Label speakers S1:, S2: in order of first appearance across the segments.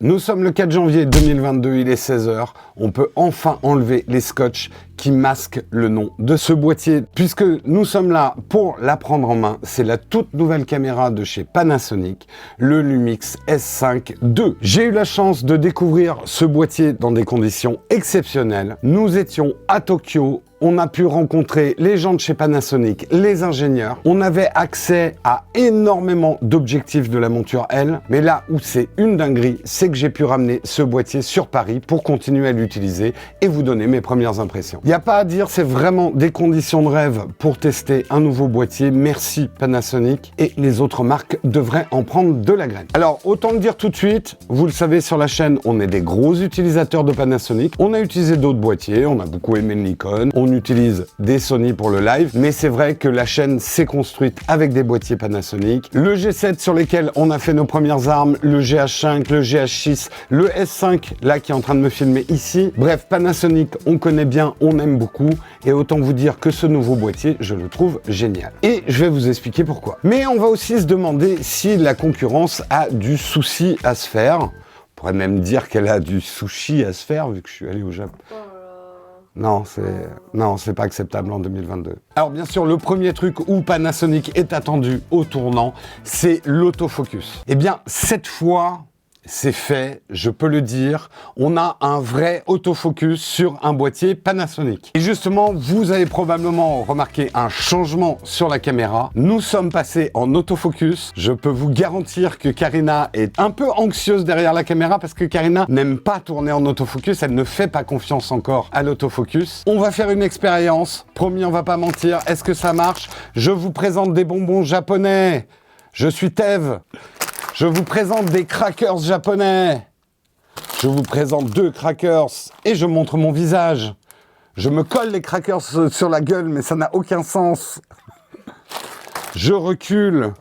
S1: Nous sommes le 4 janvier 2022, il est 16 h. On peut enfin enlever les scotch qui masquent le nom de ce boîtier. Puisque nous sommes là pour la prendre en main, c'est la toute nouvelle caméra de chez Panasonic, le Lumix S5 II. J'ai eu la chance de découvrir ce boîtier dans des conditions exceptionnelles. Nous étions à Tokyo. On a pu rencontrer les gens de chez Panasonic, les ingénieurs. On avait accès à énormément d'objectifs de la monture L. Mais là où c'est une dinguerie, c'est que j'ai pu ramener ce boîtier sur Paris pour continuer à l'utiliser et vous donner mes premières impressions. Il n'y a pas à dire, c'est vraiment des conditions de rêve pour tester un nouveau boîtier. Merci Panasonic, et les autres marques devraient en prendre de la graine. Alors, autant le dire tout de suite, vous le savez sur la chaîne, on est des gros utilisateurs de Panasonic. On a utilisé d'autres boîtiers, on a beaucoup aimé le Nikon, on utilise des Sony pour le live, mais c'est vrai que la chaîne s'est construite avec des boîtiers Panasonic. Le G7 sur lesquels on a fait nos premières armes, le GH5, le GH6, le S5, là qui est en train de me filmer ici. Bref, Panasonic, on connaît bien, on aime beaucoup, et autant vous dire que ce nouveau boîtier, je le trouve génial. Et je vais vous expliquer pourquoi. Mais on va aussi se demander si la concurrence a du souci à se faire. On pourrait même dire qu'elle a du sushi à se faire, vu que je suis allé au Japon. Non, c'est pas acceptable en 2022. Alors bien sûr, le premier truc où Panasonic est attendu au tournant, c'est l'autofocus. Eh bien, cette fois, c'est fait, je peux le dire, on a un vrai autofocus sur un boîtier Panasonic. Et justement, vous avez probablement remarqué un changement sur la caméra. Nous sommes passés en autofocus. Je peux vous garantir que Karina est un peu anxieuse derrière la caméra parce que Karina n'aime pas tourner en autofocus, elle ne fait pas confiance encore à l'autofocus. On va faire une expérience, promis, on va pas mentir. Est-ce que ça marche? Je vous présente des bonbons japonais. Je suis Tev. Je vous présente des crackers japonais. Je vous présente 2 crackers et je montre mon visage. Je me colle les crackers sur la gueule, mais ça n'a aucun sens. Je recule.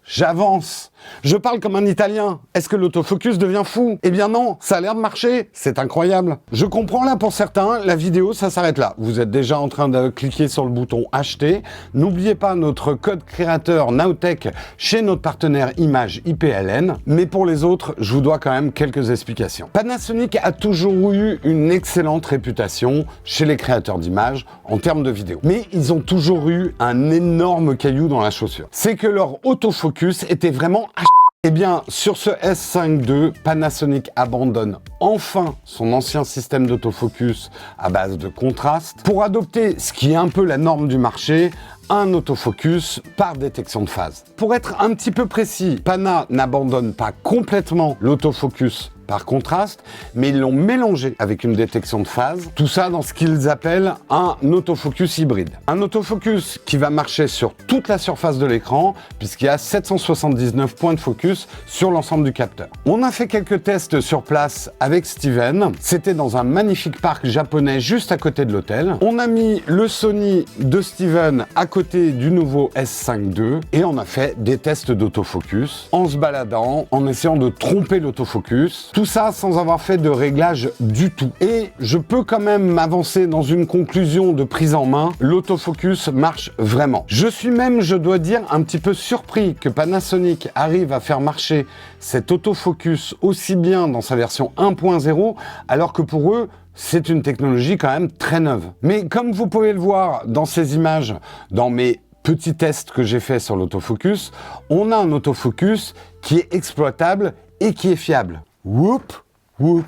S1: J'avance. Je parle comme un Italien. Est-ce que l'autofocus devient fou? Eh bien non, ça a l'air de marcher. C'est incroyable. Je comprends là pour certains, la vidéo, ça s'arrête là. Vous êtes déjà en train de cliquer sur le bouton acheter. N'oubliez pas notre code créateur Nowtech chez notre partenaire Image IPLN. Mais pour les autres, je vous dois quand même quelques explications. Panasonic a toujours eu une excellente réputation chez les créateurs d'images en termes de vidéo. Mais ils ont toujours eu un énorme caillou dans la chaussure. C'est que leur autofocus était vraiment Eh bien, sur ce S5 II, Panasonic abandonne enfin son ancien système d'autofocus à base de contraste pour adopter ce qui est un peu la norme du marché, un autofocus par détection de phase. Pour être un petit peu précis, Pana n'abandonne pas complètement l'autofocus par contraste, mais ils l'ont mélangé avec une détection de phase, tout ça dans ce qu'ils appellent un autofocus hybride. Un autofocus qui va marcher sur toute la surface de l'écran, puisqu'il y a 779 points de focus sur l'ensemble du capteur. On a fait quelques tests sur place avec Steven, c'était dans un magnifique parc japonais juste à côté de l'hôtel. On a mis le Sony de Steven à côté du nouveau S5 II, et on a fait des tests d'autofocus, en se baladant, en essayant de tromper l'autofocus. Tout ça sans avoir fait de réglage du tout. Et je peux quand même m'avancer dans une conclusion de prise en main. L'autofocus marche vraiment. Je suis même, je dois dire, un petit peu surpris que Panasonic arrive à faire marcher cet autofocus aussi bien dans sa version 1.0, alors que pour eux, c'est une technologie quand même très neuve. Mais comme vous pouvez le voir dans ces images, dans mes petits tests que j'ai fait sur l'autofocus, on a un autofocus qui est exploitable et qui est fiable. Whoop, whoop.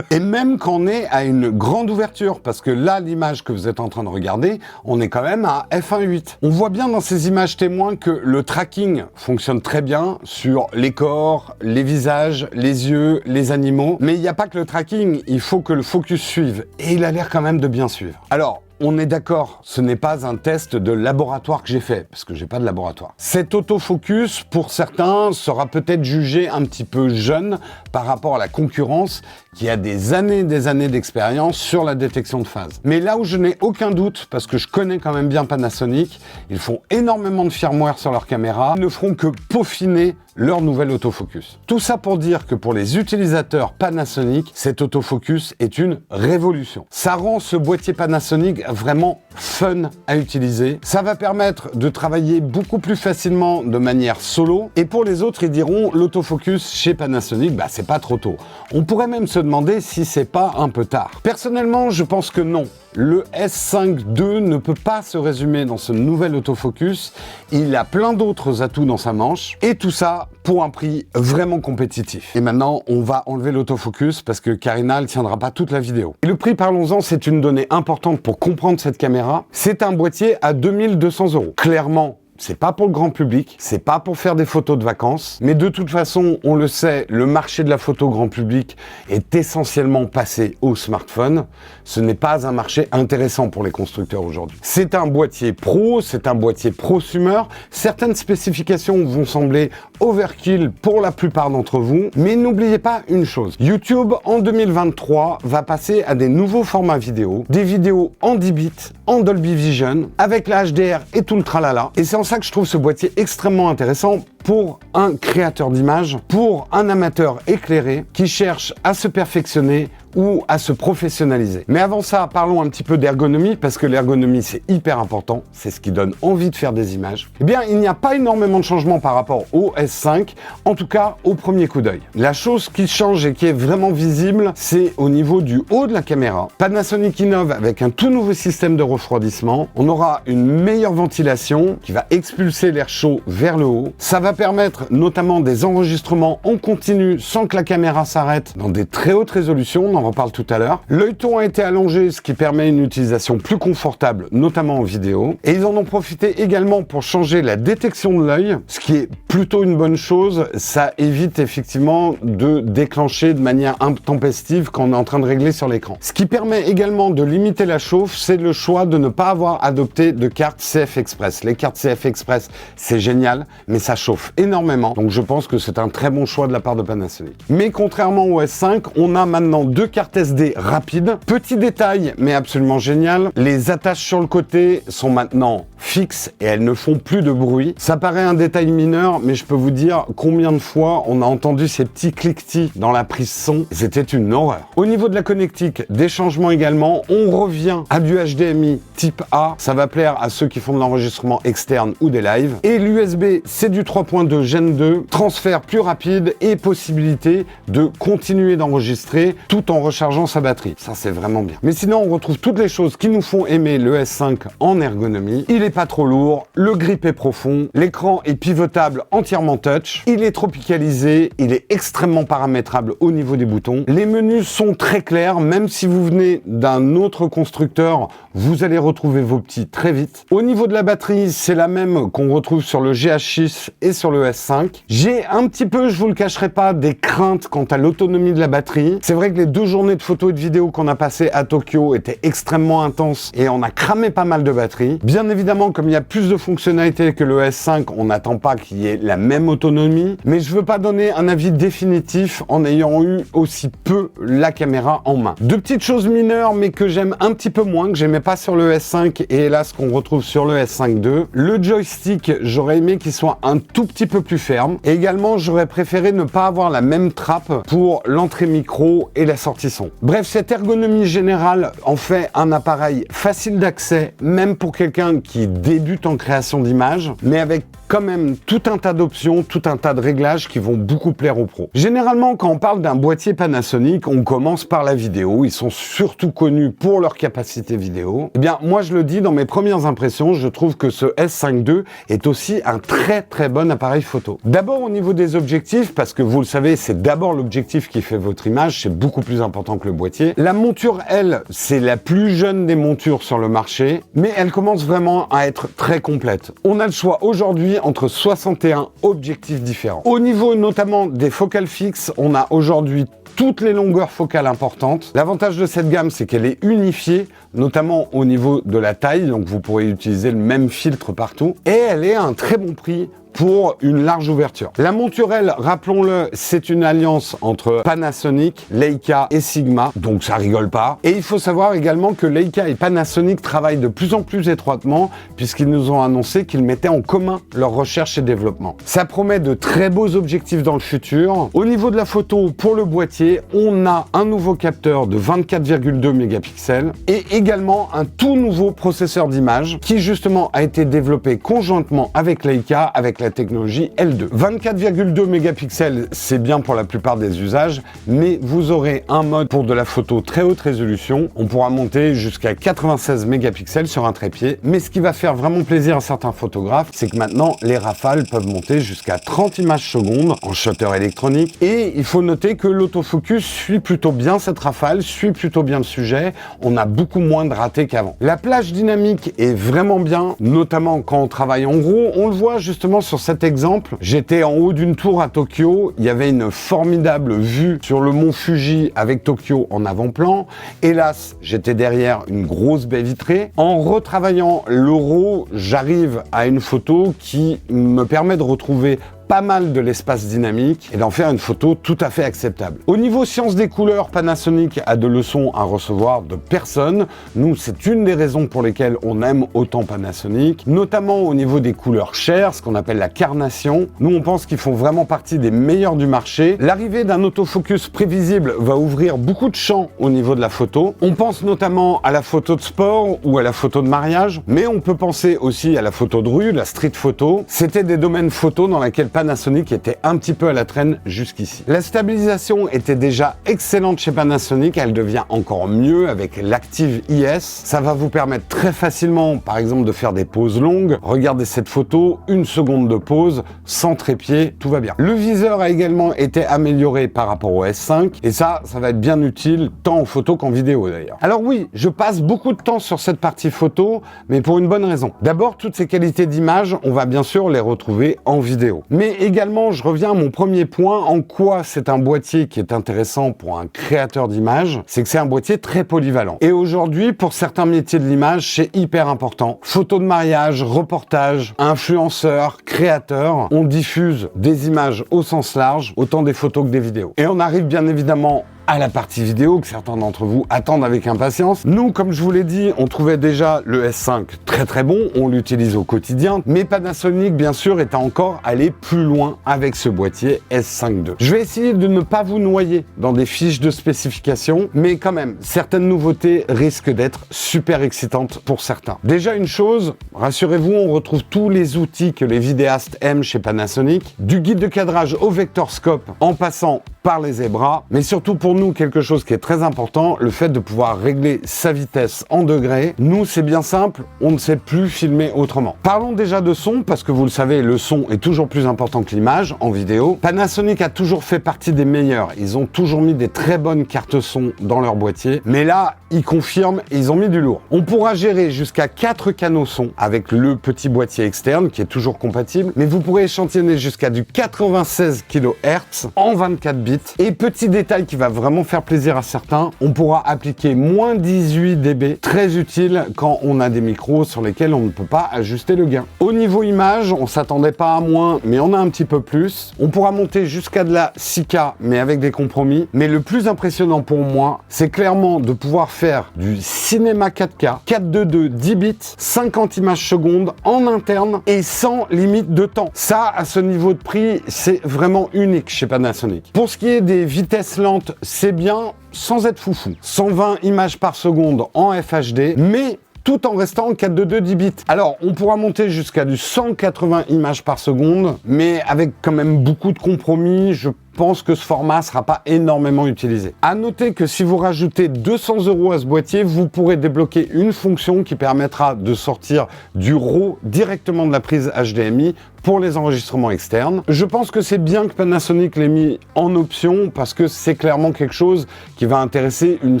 S1: Et même quand on est à une grande ouverture, parce que là, l'image que vous êtes en train de regarder, on est quand même à f1.8. On voit bien dans ces images témoins que le tracking fonctionne très bien sur les corps, les visages, les yeux, les animaux. Mais il n'y a pas que le tracking, il faut que le focus suive. Et il a l'air quand même de bien suivre. Alors, on est d'accord, ce n'est pas un test de laboratoire que j'ai fait, parce que j'ai pas de laboratoire. Cet autofocus, pour certains, sera peut-être jugé un petit peu jeune par rapport à la concurrence qui a des années d'expérience sur la détection de phase. Mais là où je n'ai aucun doute, parce que je connais quand même bien Panasonic, ils font énormément de firmware sur leur caméra, ils ne feront que peaufiner leur nouvel autofocus. Tout ça pour dire que pour les utilisateurs Panasonic, cet autofocus est une révolution. Ça rend ce boîtier Panasonic vraiment fun à utiliser. Ça va permettre de travailler beaucoup plus facilement de manière solo. Et pour les autres, ils diront l'autofocus chez Panasonic, bah c'est pas trop tôt. On pourrait même se demander si c'est pas un peu tard. Personnellement, je pense que non. Le S5 II ne peut pas se résumer dans ce nouvel autofocus. Il a plein d'autres atouts dans sa manche. Et tout ça pour un prix vraiment compétitif. Et maintenant, on va enlever l'autofocus parce que Karina ne tiendra pas toute la vidéo. Et le prix, parlons-en, c'est une donnée importante pour comprendre cette caméra. C'est un boîtier à 2200 €. Clairement, c'est pas pour le grand public, c'est pas pour faire des photos de vacances, mais de toute façon, on le sait, le marché de la photo grand public est essentiellement passé au smartphone. Ce n'est pas un marché intéressant pour les constructeurs aujourd'hui. C'est un boîtier pro, c'est un boîtier prosumer. Certaines spécifications vont sembler overkill pour la plupart d'entre vous, mais n'oubliez pas une chose. YouTube, en 2023, va passer à des nouveaux formats vidéo, des vidéos en 10 bits, en Dolby Vision, avec la HDR et tout le tralala. Et c'est en ça que je trouve ce boîtier extrêmement intéressant pour un créateur d'images, pour un amateur éclairé qui cherche à se perfectionner ou à se professionnaliser. Mais avant ça, parlons un petit peu d'ergonomie, parce que l'ergonomie, c'est hyper important, c'est ce qui donne envie de faire des images. Eh bien, il n'y a pas énormément de changements par rapport au S5, en tout cas au premier coup d'œil. La chose qui change et qui est vraiment visible, c'est au niveau du haut de la caméra. Panasonic innove avec un tout nouveau système de refroidissement. On aura une meilleure ventilation qui va expulser l'air chaud vers le haut. Ça va permettre notamment des enregistrements en continu sans que la caméra s'arrête dans des très hautes résolutions. On en reparle tout à l'heure. L'œilleton a été allongé, ce qui permet une utilisation plus confortable, notamment en vidéo. Et ils en ont profité également pour changer la détection de l'œil, ce qui est plutôt une bonne chose. Ça évite effectivement de déclencher de manière intempestive quand on est en train de régler sur l'écran. Ce qui permet également de limiter la chauffe, c'est le choix de ne pas avoir adopté de carte CF Express. Les cartes CF Express, c'est génial, mais ça chauffe énormément. Donc je pense que c'est un très bon choix de la part de Panasonic. Mais contrairement au S5, on a maintenant deux cartes SD rapides. Petit détail, mais absolument génial, les attaches sur le côté sont maintenant fixes et elles ne font plus de bruit. Ça paraît un détail mineur, mais je peux vous dire combien de fois on a entendu ces petits cliquetis dans la prise son. C'était une horreur. Au niveau de la connectique, des changements également. On revient à du HDMI type A. Ça va plaire à ceux qui font de l'enregistrement externe ou des lives. Et l'USB, c'est du 3.2 Gen 2. Transfert plus rapide et possibilité de continuer d'enregistrer tout en rechargeant sa batterie. Ça, c'est vraiment bien. Mais sinon, on retrouve toutes les choses qui nous font aimer le S5 en ergonomie. Il est pas trop lourd, le grip est profond, l'écran est pivotable entièrement touch, il est tropicalisé, il est extrêmement paramétrable au niveau des boutons. Les menus sont très clairs, même si vous venez d'un autre constructeur, vous allez retrouver vos petits très vite. Au niveau de la batterie, c'est la même qu'on retrouve sur le GH6 et sur le S5. J'ai un petit peu, je vous le cacherai pas, des craintes quant à l'autonomie de la batterie. C'est vrai que les 2 journées de photos et de vidéos qu'on a passées à Tokyo étaient extrêmement intenses et on a cramé pas mal de batterie. Bien évidemment, comme il y a plus de fonctionnalités que le S5, on n'attend pas qu'il y ait la même autonomie, mais je veux pas donner un avis définitif en ayant eu aussi peu la caméra en main. Deux petites choses mineures, mais que j'aime un petit peu moins, que j'aimais pas sur le S5 et hélas qu'on retrouve sur le S5 II. Le joystick, j'aurais aimé qu'il soit un tout petit peu plus ferme. Et également, j'aurais préféré ne pas avoir la même trappe pour l'entrée micro et la sortie son. Bref, cette ergonomie générale en fait un appareil facile d'accès, même pour quelqu'un qui débute en création d'images, mais avec quand même tout un tas d'options, tout un tas de réglages qui vont beaucoup plaire aux pros. Généralement, quand on parle d'un boîtier Panasonic, on commence par la vidéo. Ils sont surtout connus pour leur capacité vidéo. Eh bien, moi, je le dis dans mes premières impressions, je trouve que ce S5 II est aussi un très très bon appareil photo. D'abord au niveau des objectifs, parce que vous le savez, c'est d'abord l'objectif qui fait votre image, c'est beaucoup plus important que le boîtier. La monture, elle, c'est la plus jeune des montures sur le marché, mais elle commence vraiment à être très complète. On a le choix aujourd'hui entre 61 objectifs différents. Au niveau notamment des focales fixes, on a aujourd'hui toutes les longueurs focales importantes. L'avantage de cette gamme, c'est qu'elle est unifiée, notamment au niveau de la taille, donc vous pourrez utiliser le même filtre partout. Et elle est à un très bon prix pour une large ouverture. La monture, elle, rappelons-le, c'est une alliance entre Panasonic, Leica et Sigma, donc ça rigole pas. Et il faut savoir également que Leica et Panasonic travaillent de plus en plus étroitement puisqu'ils nous ont annoncé qu'ils mettaient en commun leur recherche et développement. Ça promet de très beaux objectifs dans le futur. Au niveau de la photo, pour le boîtier, on a un nouveau capteur de 24,2 mégapixels et également un tout nouveau processeur d'image qui justement a été développé conjointement avec Leica avec la technologie L2. 24,2 mégapixels, c'est bien pour la plupart des usages, mais vous aurez un mode pour de la photo très haute résolution. On pourra monter jusqu'à 96 mégapixels sur un trépied, mais ce qui va faire vraiment plaisir à certains photographes, c'est que maintenant les rafales peuvent monter jusqu'à 30 images secondes en shutter électronique et il faut noter que l'autofocus suit plutôt bien cette rafale, suit plutôt bien le sujet, on a beaucoup moins de ratés qu'avant. La plage dynamique est vraiment bien, notamment quand on travaille en gros, on le voit justement sur cet exemple. J'étais en haut d'une tour à Tokyo, il y avait une formidable vue sur le mont Fuji avec Tokyo en avant-plan. Hélas, j'étais derrière une grosse baie vitrée. En retravaillant le RAW, j'arrive à une photo qui me permet de retrouver pas mal de l'espace dynamique et d'en faire une photo tout à fait acceptable. Au niveau science des couleurs, Panasonic a de leçons à recevoir de personne. Nous, c'est une des raisons pour lesquelles on aime autant Panasonic, notamment au niveau des couleurs chères, ce qu'on appelle la carnation. Nous, on pense qu'ils font vraiment partie des meilleurs du marché. L'arrivée d'un autofocus prévisible va ouvrir beaucoup de champs au niveau de la photo. On pense notamment à la photo de sport ou à la photo de mariage, mais on peut penser aussi à la photo de rue, la street photo. C'était des domaines photo dans lesquels Panasonic était un petit peu à la traîne jusqu'ici. La stabilisation était déjà excellente chez Panasonic, elle devient encore mieux avec l'Active IS. Ça va vous permettre très facilement, par exemple, de faire des pauses longues. Regardez cette photo, 1 seconde de pause, sans trépied, tout va bien. Le viseur a également été amélioré par rapport au S5 et ça va être bien utile tant en photo qu'en vidéo d'ailleurs. Alors oui, je passe beaucoup de temps sur cette partie photo, mais pour une bonne raison. D'abord, toutes ces qualités d'image, on va bien sûr les retrouver en vidéo. Mais également, je reviens à mon premier point, en quoi c'est un boîtier qui est intéressant pour un créateur d'images, c'est que c'est un boîtier très polyvalent. Et aujourd'hui, pour certains métiers de l'image, c'est hyper important. Photos de mariage, reportage, influenceurs, créateurs, on diffuse des images au sens large, autant des photos que des vidéos. Et on arrive bien évidemment à la partie vidéo que certains d'entre vous attendent avec impatience. Nous, comme je vous l'ai dit, on trouvait déjà le S5 très bon, on l'utilise au quotidien, mais Panasonic, bien sûr, est encore allé plus loin avec ce boîtier S5 II. Je vais essayer de ne pas vous noyer dans des fiches de spécifications, mais quand même, certaines nouveautés risquent d'être super excitantes pour certains. Déjà une chose, rassurez-vous, on retrouve tous les outils que les vidéastes aiment chez Panasonic, du guide de cadrage au vectorscope en passant par les zébras, mais surtout pour nous quelque chose qui est très important, le fait de pouvoir régler sa vitesse en degrés. Nous, c'est bien simple, on ne sait plus filmer autrement. Parlons déjà de son, parce que vous le savez, le son est toujours plus important que l'image en vidéo. Panasonic a toujours fait partie des meilleurs. Ils ont toujours mis des très bonnes cartes son dans leur boîtier, mais là, ils confirment, ils ont mis du lourd. On pourra gérer jusqu'à 4 canaux son avec le petit boîtier externe qui est toujours compatible, mais vous pourrez échantillonner jusqu'à du 96 kHz en 24 bits. Et petit détail qui va vraiment faire plaisir à certains, on pourra appliquer moins 18 dB, très utile quand on a des micros sur lesquels on ne peut pas ajuster le gain. Au niveau image, on s'attendait pas à moins, mais on a un petit peu plus. On pourra monter jusqu'à de la 6K, mais avec des compromis. Mais le plus impressionnant pour moi, c'est clairement de pouvoir faire du cinéma 4K, 4:2, 10 bits, 50 images secondes en interne et sans limite de temps. Ça, à ce niveau de prix, c'est vraiment unique chez Panasonic. Pour ce qui est des vitesses lentes, c'est bien sans être foufou. 120 images par seconde en FHD, mais tout en restant en 4:2 10 bits. Alors, on pourra monter jusqu'à du 180 images par seconde, mais avec quand même beaucoup de compromis. Je pense que ce format sera pas énormément utilisé. À noter que si vous rajoutez 200 € à ce boîtier, vous pourrez débloquer une fonction qui permettra de sortir du RAW directement de la prise HDMI pour les enregistrements externes. Je pense que c'est bien que Panasonic l'ait mis en option parce que c'est clairement quelque chose qui va intéresser une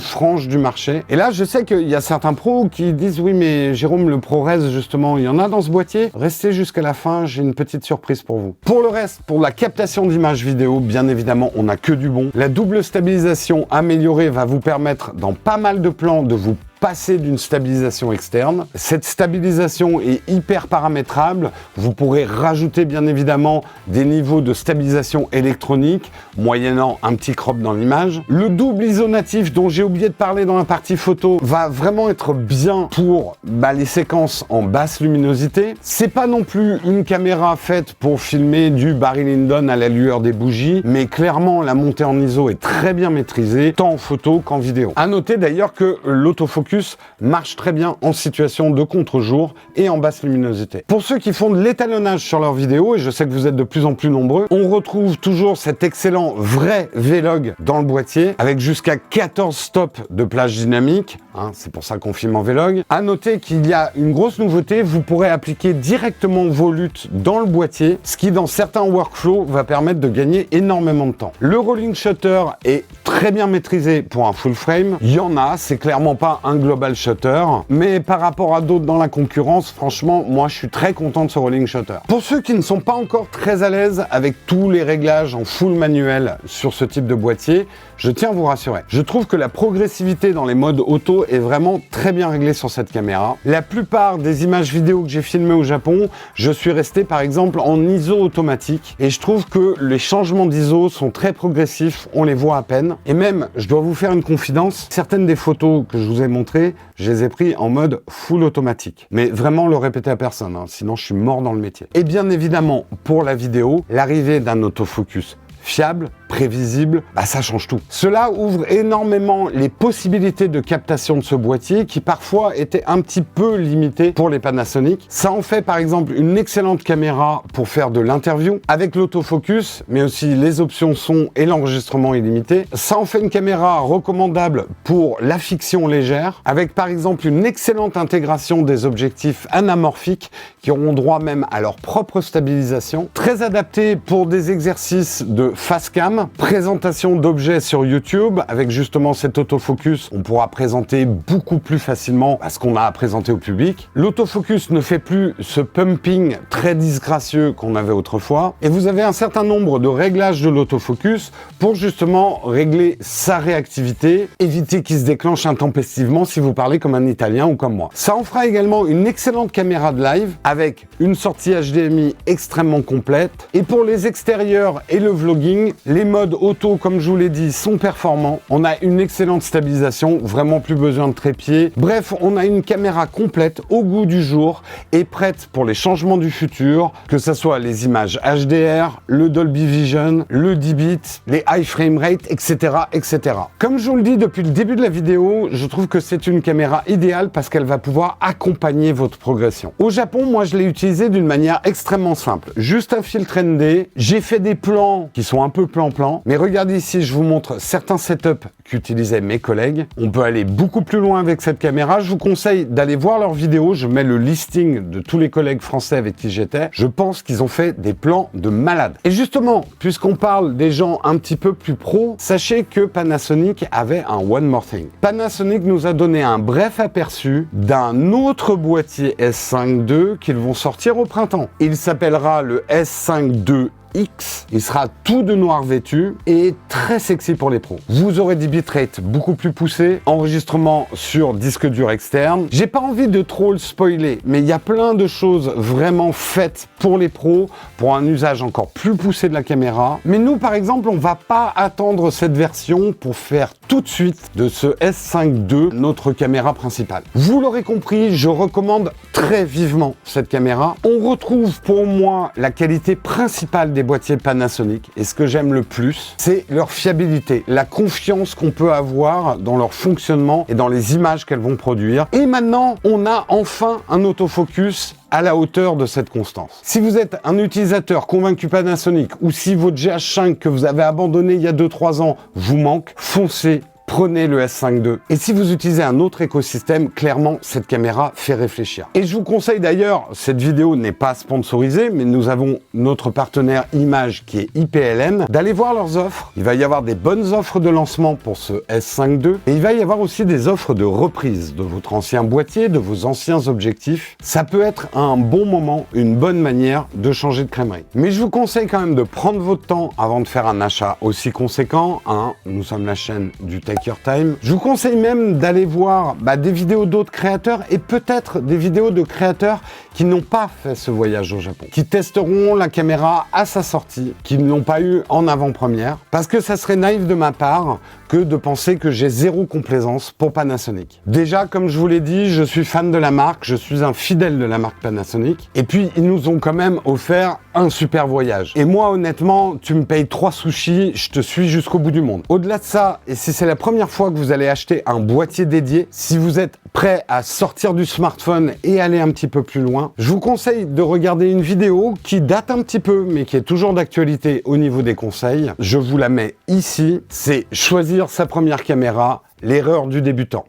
S1: frange du marché. Et là, je sais qu'il y a certains pros qui disent oui, mais Jérôme, le ProRes, justement, il y en a dans ce boîtier. Restez jusqu'à la fin, j'ai une petite surprise pour vous. Pour le reste, pour la captation d'images vidéo, bien évidemment, on n'a que du bon. La double stabilisation améliorée va vous permettre, dans pas mal de plans, de vous passer d'une stabilisation externe. Cette stabilisation est hyper paramétrable. Vous pourrez rajouter bien évidemment des niveaux de stabilisation électronique, moyennant un petit crop dans l'image. Le double ISO natif dont j'ai oublié de parler dans la partie photo va vraiment être bien pour les séquences en basse luminosité. C'est pas non plus une caméra faite pour filmer du Barry Lyndon à la lueur des bougies, mais clairement la montée en ISO est très bien maîtrisée, tant en photo qu'en vidéo. À noter d'ailleurs que l'autofocus marche très bien en situation de contre-jour et en basse luminosité. Pour ceux qui font de l'étalonnage sur leurs vidéos, et je sais que vous êtes de plus en plus nombreux, on retrouve toujours cet excellent vrai Vlog dans le boîtier, avec jusqu'à 14 stops de plage dynamique, c'est pour ça qu'on filme en Vlog. À noter qu'il y a une grosse nouveauté, vous pourrez appliquer directement vos luttes dans le boîtier, ce qui dans certains workflows va permettre de gagner énormément de temps. Le rolling shutter est très bien maîtrisé pour un full frame. Il y en a, c'est clairement pas un global shutter, mais par rapport à d'autres dans la concurrence, franchement, moi je suis très content de ce rolling shutter. Pour ceux qui ne sont pas encore très à l'aise avec tous les réglages en full manuel sur ce type de boîtier, je tiens à vous rassurer. Je trouve que la progressivité dans les modes auto est vraiment très bien réglée sur cette caméra. La plupart des images vidéo que j'ai filmées au Japon, je suis resté par exemple en ISO automatique et je trouve que les changements d'ISO sont très progressifs, on les voit à peine. Et même, je dois vous faire une confidence, certaines des photos que je vous ai montrées, je les ai pris en mode full automatique. Mais vraiment le répéter à personne, sinon je suis mort dans le métier. Et bien évidemment, pour la vidéo, l'arrivée d'un autofocus fiable, prévisible, ça change tout. Cela ouvre énormément les possibilités de captation de ce boîtier qui parfois étaient un petit peu limitées pour les Panasonic. Ça en fait par exemple une excellente caméra pour faire de l'interview avec l'autofocus, mais aussi les options son et l'enregistrement illimité. Ça en fait une caméra recommandable pour la fiction légère, avec par exemple une excellente intégration des objectifs anamorphiques qui auront droit même à leur propre stabilisation. Très adapté pour des exercices de face cam, présentation d'objets sur YouTube, avec justement cet autofocus, on pourra présenter beaucoup plus facilement ce qu'on a à présenter au public. L'autofocus ne fait plus ce pumping très disgracieux qu'on avait autrefois, et vous avez un certain nombre de réglages de l'autofocus pour justement régler sa réactivité, éviter qu'il se déclenche intempestivement si vous parlez comme un Italien ou comme moi. Ça en fera également une excellente caméra de live, avec une sortie HDMI extrêmement complète, et pour les extérieurs et le vlogging, les modes auto, comme je vous l'ai dit, sont performants. On a une excellente stabilisation, vraiment plus besoin de trépied. Bref, on a une caméra complète au goût du jour et prête pour les changements du futur, que ce soit les images HDR, le Dolby Vision, le 10 bits, les high frame rate, etc., etc. Comme je vous le dis depuis le début de la vidéo, je trouve que c'est une caméra idéale parce qu'elle va pouvoir accompagner votre progression. Au Japon, moi, je l'ai utilisée d'une manière extrêmement simple. Juste un filtre ND, j'ai fait des plans qui sont un peu plan-plan, mais regardez ici, je vous montre certains setups qu'utilisaient mes collègues. On peut aller beaucoup plus loin avec cette caméra. Je vous conseille d'aller voir leurs vidéos. Je mets le listing de tous les collègues français avec qui j'étais. Je pense qu'ils ont fait des plans de malade. Et justement, puisqu'on parle des gens un petit peu plus pros, sachez que Panasonic avait un One More Thing. Panasonic nous a donné un bref aperçu d'un autre boîtier S5 II qu'ils vont sortir au printemps. Il s'appellera le S5 II X. Il sera tout de noir vêtu et très sexy pour les pros. Vous aurez des bitrates beaucoup plus poussés, enregistrement sur disque dur externe. J'ai pas envie de trop le spoiler, mais il y a plein de choses vraiment faites pour les pros, pour un usage encore plus poussé de la caméra. Mais nous, par exemple, on va pas attendre cette version pour faire tout de suite de ce S5 II notre caméra principale. Vous l'aurez compris, je recommande très vivement cette caméra. On retrouve pour moi la qualité principale des boîtiers Panasonic, et ce que j'aime le plus, c'est leur fiabilité, la confiance qu'on peut avoir dans leur fonctionnement et dans les images qu'elles vont produire. Et maintenant, on a enfin un autofocus à la hauteur de cette constance. Si vous êtes un utilisateur convaincu Panasonic, ou si votre GH5 que vous avez abandonné il y a 2-3 ans vous manque, foncez. Prenez le S5 II. Et si vous utilisez un autre écosystème, clairement, cette caméra fait réfléchir. Et je vous conseille d'ailleurs, cette vidéo n'est pas sponsorisée, mais nous avons notre partenaire Image qui est IPLN, d'aller voir leurs offres. Il va y avoir des bonnes offres de lancement pour ce S5 II, et il va y avoir aussi des offres de reprise de votre ancien boîtier, de vos anciens objectifs. Ça peut être un bon moment, une bonne manière de changer de crèmerie. Mais je vous conseille quand même de prendre votre temps avant de faire un achat aussi conséquent. Nous sommes la chaîne du tech Take Your Time. Je vous conseille même d'aller voir des vidéos d'autres créateurs et peut-être des vidéos de créateurs qui n'ont pas fait ce voyage au Japon, qui testeront la caméra à sa sortie, qui ne l'ont pas eu en avant-première, parce que ça serait naïf de ma part que de penser que j'ai zéro complaisance pour Panasonic. Déjà, comme je vous l'ai dit, je suis fan de la marque, je suis un fidèle de la marque Panasonic, et puis ils nous ont quand même offert un super voyage. Et moi, honnêtement, tu me payes 3 sushis, je te suis jusqu'au bout du monde. Au-delà de ça, et si c'est la première fois que vous allez acheter un boîtier dédié, si vous êtes prêt à sortir du smartphone et aller un petit peu plus loin, je vous conseille de regarder une vidéo qui date un petit peu, mais qui est toujours d'actualité au niveau des conseils. Je vous la mets ici, c'est choisir sa première caméra, l'erreur du débutant.